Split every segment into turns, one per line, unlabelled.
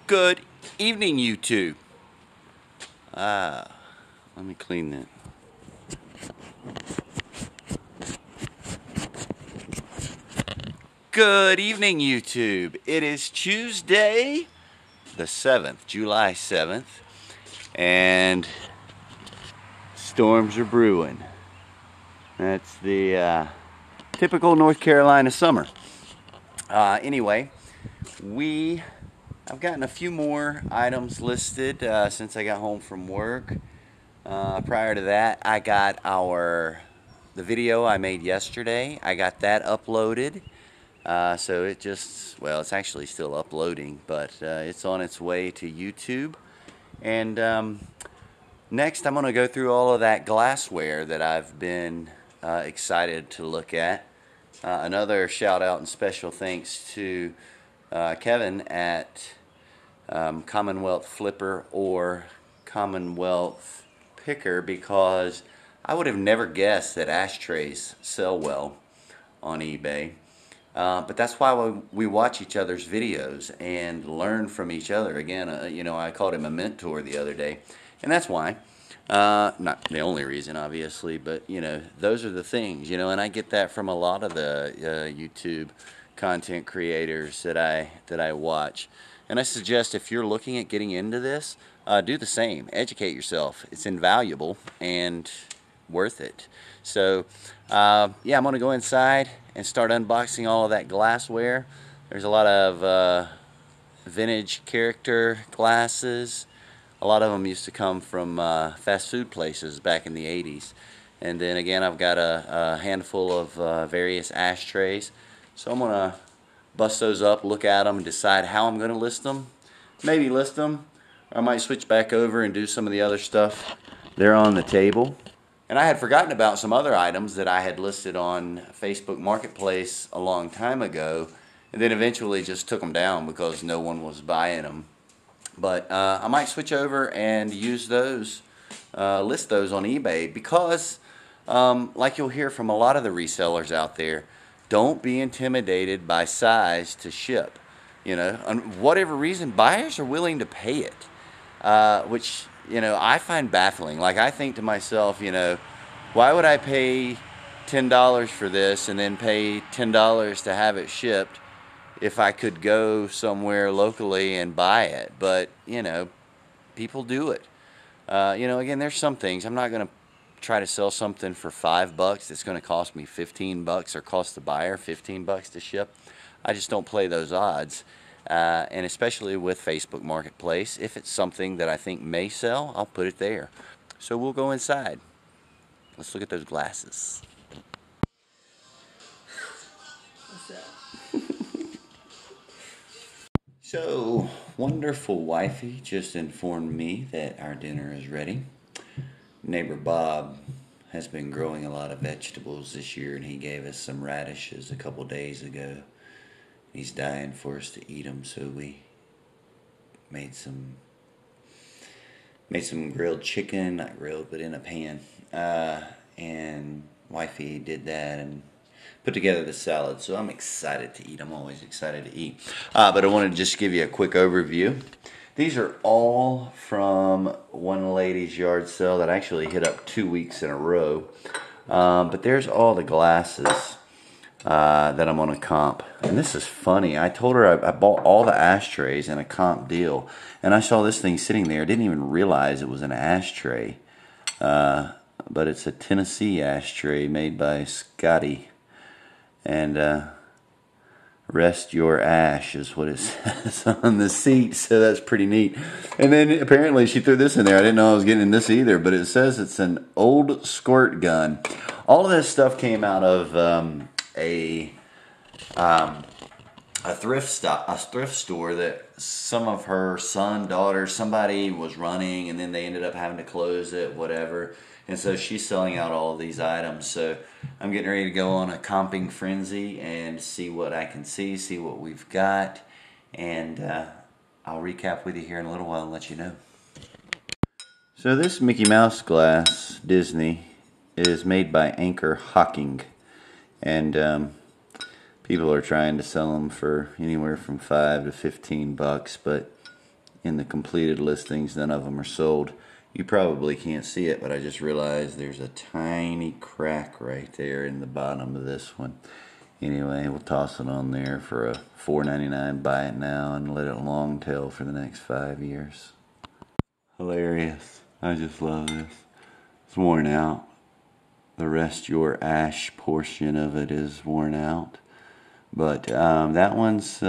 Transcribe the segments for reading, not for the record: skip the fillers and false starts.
Good evening, YouTube. Let me clean that. Good evening, YouTube. It is Tuesday, the 7th, July 7th, and storms are brewing. That's the typical North Carolina summer. Anyway, I've gotten a few more items listed since I got home from work. Prior to that, I got the video I made yesterday. I got that uploaded. So it's actually still uploading, but it's on its way to YouTube. And next, I'm going to go through all of that glassware that I've been excited to look at. Another shout out and special thanks to Kevin at Commonwealth Flipper or Commonwealth Picker, because I would have never guessed that ashtrays sell well on eBay. But that's why we watch each other's videos and learn from each other. Again, I called him a mentor the other day, and that's why. Not the only reason, obviously, but those are the things, and I get that from a lot of the YouTube content creators that I watch. And I suggest, if you're looking at getting into this, do the same. Educate yourself. It's invaluable and worth it. So I'm going to go inside and start unboxing all of that glassware. There's a lot of vintage character glasses. A lot of them used to come from fast food places back in the 80s. And then again, I've got a handful of various ashtrays. So I'm going to bust those up, look at them, and decide how I'm going to list them. Maybe list them. I might switch back over and do some of the other stuff there on the table. And I had forgotten about some other items that I had listed on Facebook Marketplace a long time ago, and then eventually just took them down because no one was buying them. But I might switch over and use those, list those on eBay, because like you'll hear from a lot of the resellers out there, don't be intimidated by size to ship. On whatever reason, buyers are willing to pay it, which I find baffling. Like, I think to myself, why would I pay $10 for this and then pay $10 to have it shipped if I could go somewhere locally and buy it? But, people do it. Again, there's some things. I'm not going to try to sell something for $5 that's going to cost me $15 or cost the buyer $15 to ship. I just don't play those odds. And especially with Facebook Marketplace, if it's something that I think may sell, I'll put it there. So we'll go inside. Let's look at those glasses.
What's that?
So, wonderful wifey just informed me that our dinner is ready. Neighbor Bob has been growing a lot of vegetables this year, and he gave us some radishes a couple days ago. He's dying for us to eat them, so we made some grilled chicken, not grilled, but in a pan. And wifey did that and put together the salad, so I'm excited to eat. I'm always excited to eat. But I wanted to just give you a quick overview. These are all from one lady's yard sale that actually hit up 2 weeks in a row. But there's all the glasses that I'm on a comp. And this is funny. I told her I bought all the ashtrays in a comp deal, and I saw this thing sitting there. I didn't even realize it was an ashtray. But it's a Tennessee ashtray made by Scotty. And rest your ash is what it says on the seat, so that's pretty neat. And then apparently she threw this in there. I didn't know I was getting this either, but it says it's an old squirt gun. All of this stuff came out of a thrift store that some of her son, daughter, somebody was running, and then they ended up having to close it, whatever. And so she's selling out all of these items. So I'm getting ready to go on a comping frenzy and see what I can see what we've got. And I'll recap with you here in a little while and let you know. So this Mickey Mouse glass, Disney, is made by Anchor Hocking. And people are trying to sell them for anywhere from $5 to $15, but in the completed listings, none of them are sold. You probably can't see it, but I just realized there's a tiny crack right there in the bottom of this one. Anyway, we'll toss it on there for a $4.99. Buy it now and let it long tail for the next 5 years. Hilarious. I just love this. It's worn out. The rest your ash portion of it is worn out. But that one's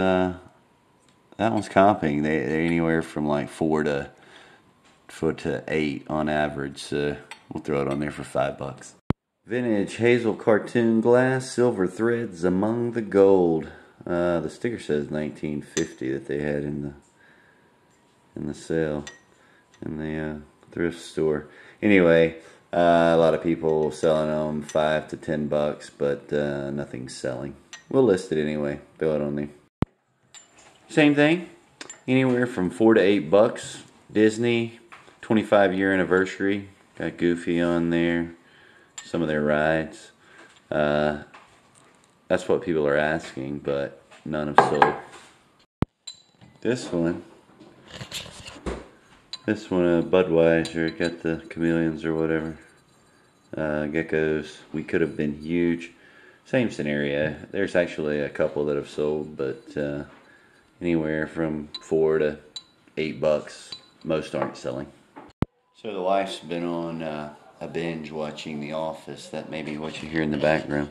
comping. They're anywhere from like 4 to 8 on average. So we'll throw it on there for $5. Vintage Hazel cartoon glass, silver threads among the gold. The sticker says 1950 that they had in the sale in the thrift store. Anyway, a lot of people selling them $5 to $10, but nothing's selling. We'll list it anyway. Throw it on there. Same thing, anywhere from $4 to $8. Disney 25-year anniversary. Got Goofy on there. Some of their rides. That's what people are asking, but none have sold. This one, Budweiser, got the chameleons or whatever. Geckos. We could have been huge. Same scenario. There's actually a couple that have sold, but anywhere from $4 to $8. Most aren't selling. So the wife's been on a binge watching The Office. That may be what you hear in the background.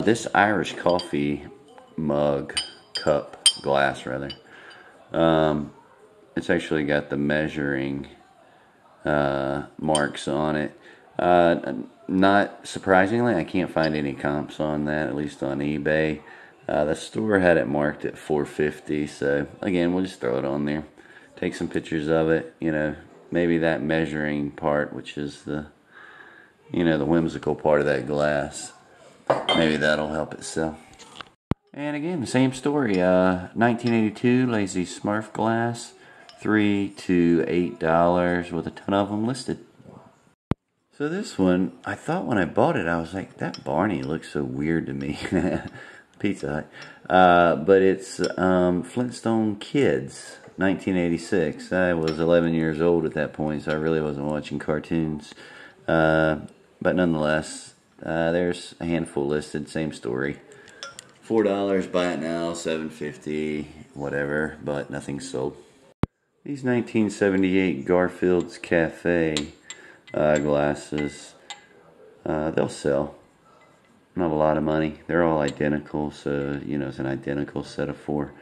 This Irish coffee mug, cup, glass rather. It's actually got the measuring marks on it. Not surprisingly, I can't find any comps on that, at least on eBay. The store had it marked at $4.50, so again, we'll just throw it on there. Take some pictures of it, you know, maybe that measuring part, which is the, you know, the whimsical part of that glass. Maybe that'll help it sell. And again, the same story. 1982 Lazy Smurf glass, $3 to $8 with a ton of them listed. So this one, I thought when I bought it, I was like, that Barney looks so weird to me. Pizza Hut. But it's Flintstone Kids, 1986. I was 11 years old at that point, so I really wasn't watching cartoons. But nonetheless, there's a handful listed, same story. $4, buy it now, $7.50, whatever, but nothing sold. These 1978 Garfield's Cafe glasses, they'll sell. Not a lot of money. They're all identical, so you know it's an identical set of 4.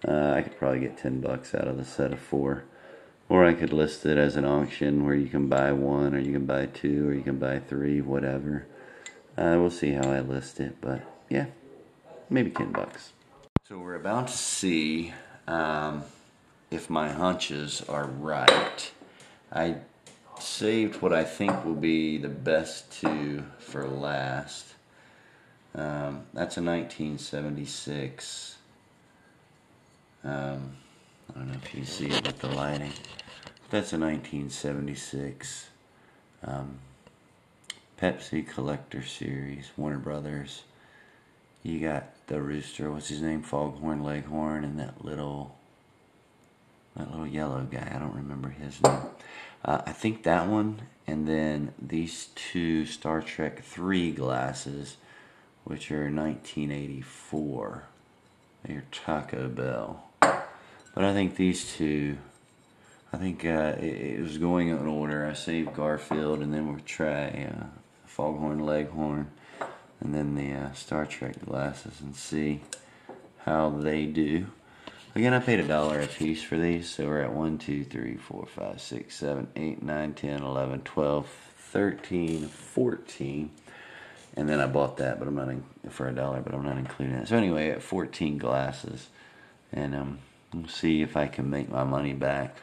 I could probably get $10 out of the set of 4, or I could list it as an auction where you can buy 1, or you can buy 2, or you can buy 3, whatever. We'll see how I list it, but yeah, maybe $10. So we're about to see if my hunches are right. I saved what I think will be the best 2 for last. That's a 1976. I don't know if you see it with the lighting. That's a 1976 Pepsi Collector Series, Warner Brothers. You got the rooster, what's his name, Foghorn Leghorn, and that little yellow guy. I don't remember his name. I think that one, and then these 2 Star Trek 3 glasses, which are 1984. They're Taco Bell. But I think these 2, I think it was going in order. I saved Garfield, and then we'll try Foghorn Leghorn, and then the Star Trek glasses, and see how they do. Again, I paid $1 a piece for these, so we're at 1, 2, 3, 4, 5, 6, 7, 8, 9, 10, 11, 12, 13, 14. And then I bought that, but I'm not for $1, but I'm not including that. So anyway, at 14 glasses, and we'll see if I can make my money back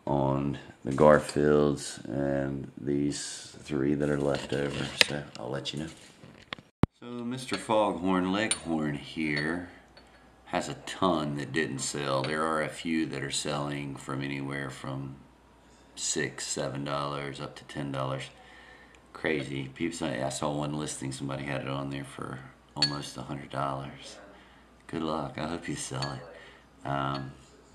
on the Garfields and these 3 that are left over. So I'll let you know. So Mr. Foghorn Leghorn here has a ton that didn't sell. There are a few that are selling from anywhere from $6, $7 up to $10. Crazy. People, I saw one listing, somebody had it on there for almost $100. Good luck. I hope you sell it.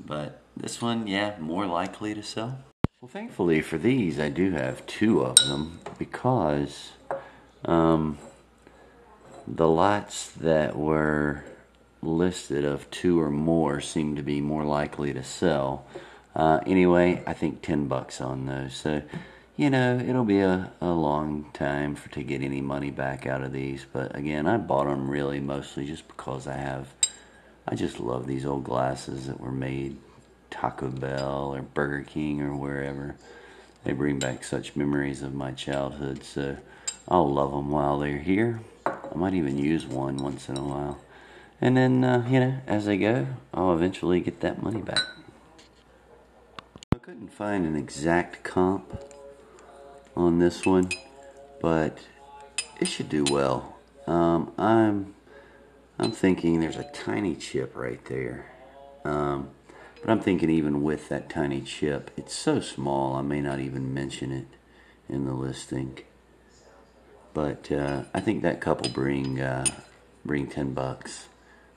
But This one, yeah, more likely to sell. Well, thankfully for these, I do have two of them because the lots that were listed of two or more seem to be more likely to sell. Anyway, I think $10 on those. So, you know, it'll be a long time to get any money back out of these. But again, I bought them really mostly just because I just love these old glasses that were made Taco Bell or Burger King or wherever. They bring back such memories of my childhood, so I'll love them while they're here. I might even use one once in a while. And then, you know, as they go, I'll eventually get that money back. I couldn't find an exact comp on this one, but it should do well. I'm thinking there's a tiny chip right there. But I'm thinking even with that tiny chip, it's so small I may not even mention it in the listing. But I think that couple bring $10.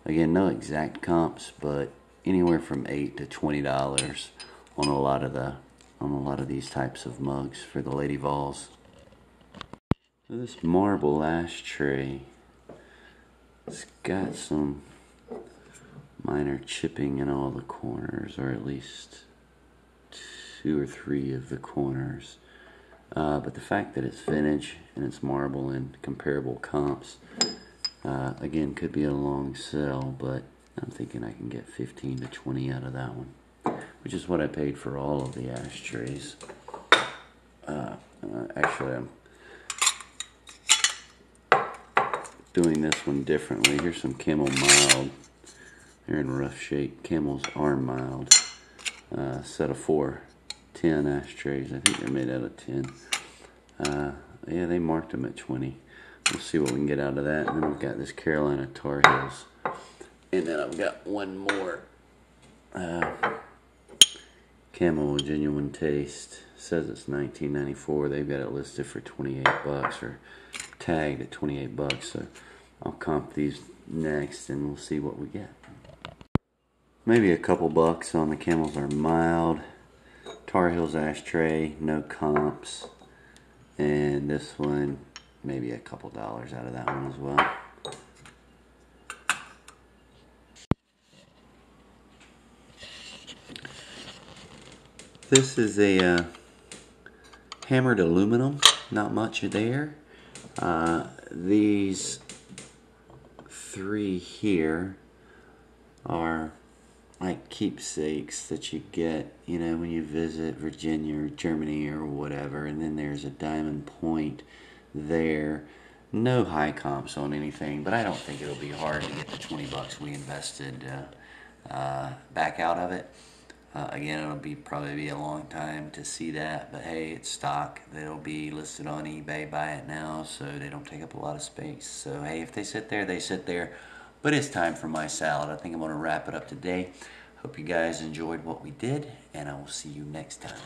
Again, no exact comps, but anywhere from $8 to $20 on a lot of these types of mugs for the Lady Vols. So this marble ashtray, it's got some minor chipping in all the corners, or at least 2 or 3 of the corners. But the fact that it's vintage and it's marble and comparable comps, again, could be a long sell, but I'm thinking I can get 15 to 20 out of that one, which is what I paid for all of the ashtrays. Actually, I'm doing this one differently. Here's some Camel Mild. They're in rough shape. Camels are mild. Set of 4 10 ashtrays. I think they're made out of 10. Yeah, they marked them at 20. We'll see what we can get out of that. And then we've got this Carolina Tar Heels. And then I've got one more Camel Genuine Taste. Says it's $19.94. They've got it listed for $28 or tagged at $28. So I'll comp these next and we'll see what we get. Maybe a couple bucks on the Camels are mild. Tar Heels ashtray, no comps. And this one, maybe a couple dollars out of that one as well. This is a hammered aluminum, not much there. These 3 here are like keepsakes that you get, you know, when you visit Virginia or Germany or whatever. And then there's a diamond point there. No high comps on anything, but I don't think it'll be hard to get the $20 we invested back out of it. Again, it'll probably be a long time to see that, but hey, it's stock. They'll be listed on eBay. Buy it now so they don't take up a lot of space. So hey, if they sit there, they sit there. But it's time for my salad. I think I'm going to wrap it up today. Hope you guys enjoyed what we did, and I will see you next time.